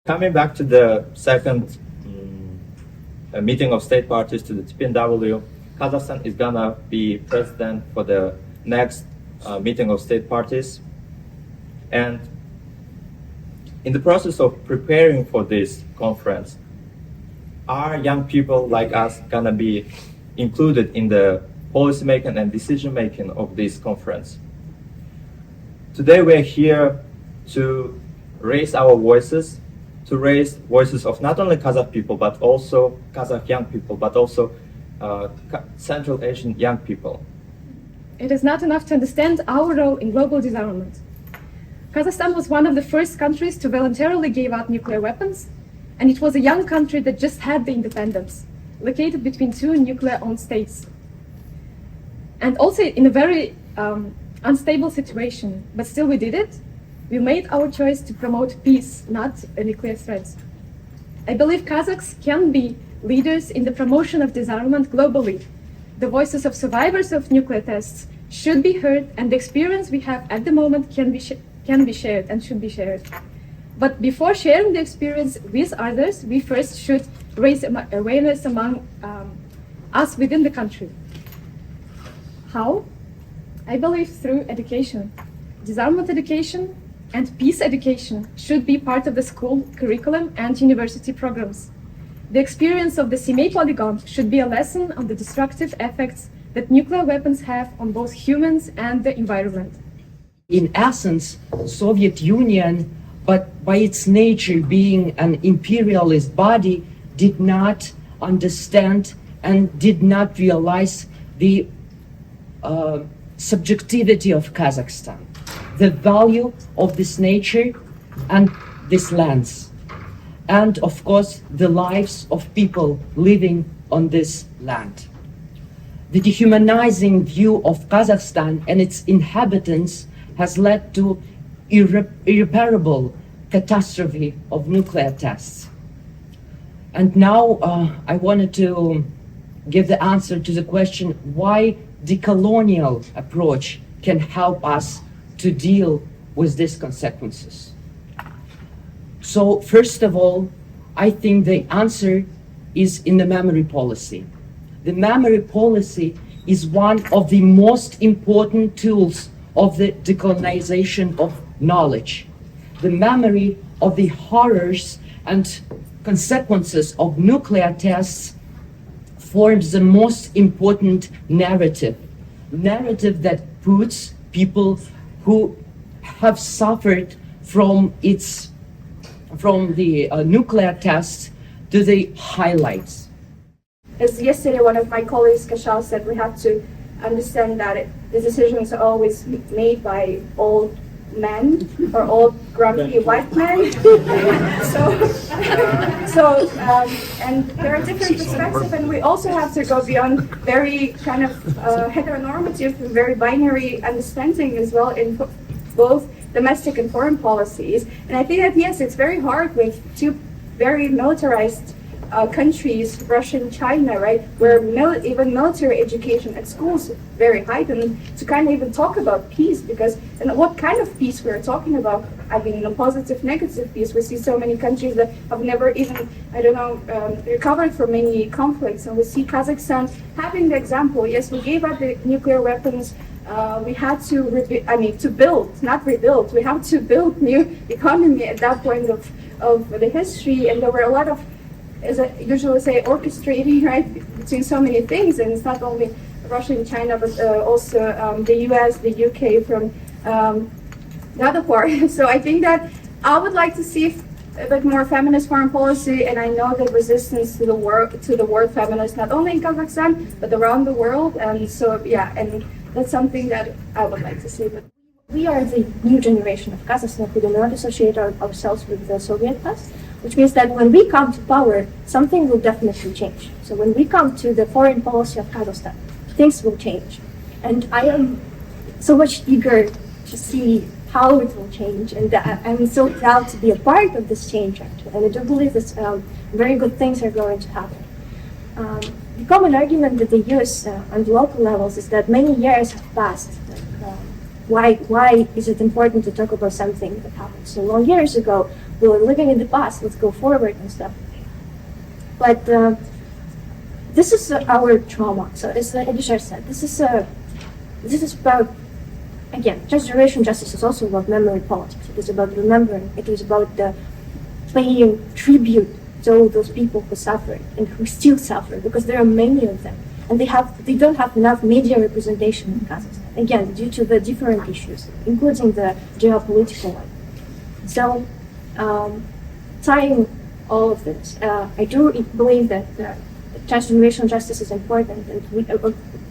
Coming back to the second meeting of state parties to the TPNW, Kazakhstan is gonna be president for the next meeting of state parties. And in the process of preparing for this conference, are young people like us gonna be included in the policy making and decision making of this conference? Today we're here to raise our voices, to raise voices of not only Kazakh people, but also Kazakh young people, but also Central Asian young people. It is not enough to understand our role in global disarmament. Kazakhstan was one of the first countries to voluntarily give up nuclear weapons, and it was a young country that just had the independence, located between two nuclear-owned states. And also in a very unstable situation, but still we did it. We made our choice to promote peace, not a nuclear threat. I believe Kazakhs can be leaders in the promotion of disarmament globally. The voices of survivors of nuclear tests should be heard, and the experience we have at the moment can be shared and should be shared. But before sharing the experience with others, we first should raise awareness among us within the country. How? I believe through education. Disarmament education and peace education should be part of the school curriculum and university programs. The experience of the Semey polygon should be a lesson on the destructive effects that nuclear weapons have on both humans and the environment. In essence, Soviet Union, but by its nature being an imperialist body, did not understand and did not realize the subjectivity of Kazakhstan, the value of this nature and this lands, and of course the lives of people living on this land. The dehumanizing view of Kazakhstan and its inhabitants has led to irreparable catastrophe of nuclear tests. And now I wanted to give the answer to the question why decolonial approach can help us to deal with these consequences. So first of all, I think the answer is in the memory policy. The memory policy is one of the most important tools of the decolonization of knowledge. The memory of the horrors and consequences of nuclear tests forms the most important narrative that puts people who have suffered from the nuclear tests to the highlights. As yesterday one of my colleagues, Kashal, said, we have to understand that the decisions are always made by old men or old grumpy white men. And there are different perspectives, and we also have to go beyond very kind of heteronormative, very binary understanding as well in both domestic and foreign policies. And I think that yes, it's very hard with two very militarized countries, Russia and China, right, where even military education at schools very heightened, to kind of even talk about peace, because and what kind of peace we're talking about. I mean, a positive, negative peace. We see so many countries that have never even, recovered from many conflicts, and we see Kazakhstan having the example. Yes, we gave up the nuclear weapons. We had to build, not rebuild. We have to build new economy at that point of the history, and there were a lot of, as I usually say, orchestrating, right, between so many things, and it's not only Russia and China, but also the US, the UK from the other part. So I think that I would like to see a bit more feminist foreign policy, and I know that resistance to the word feminist, not only in Kazakhstan, but around the world, and so, yeah, and that's something that I would like to see. But we are the new generation of Kazakhstan who do not associate ourselves with the Soviet past, which means that when we come to power, something will definitely change. So when we come to the foreign policy of Kazakhstan, things will change. And I am so much eager to see how it will change, and I'm so proud to be a part of this change, actually. And I do believe that very good things are going to happen. The common argument that they use on the local levels is that many years have passed. why is it important to talk about something that happened so long years ago? We were living in the past. Let's go forward and stuff. But this is our trauma. So as Elisha said, this is about, again, transgenerational justice is also about memory politics. It is about remembering. It is about paying tribute to all those people who suffered and who still suffer, because there are many of them, and they don't have enough media representation in Kazakhstan. Again, due to the different issues, including the geopolitical one. So, tying all of this, I do believe that transgenerational justice is important, and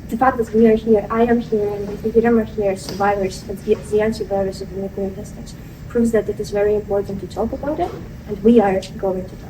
the fact that we are here, I am here, and Guillermo are here, survivors, the survivors of the nuclear testings, proves that it is very important to talk about it, and we are going to talk.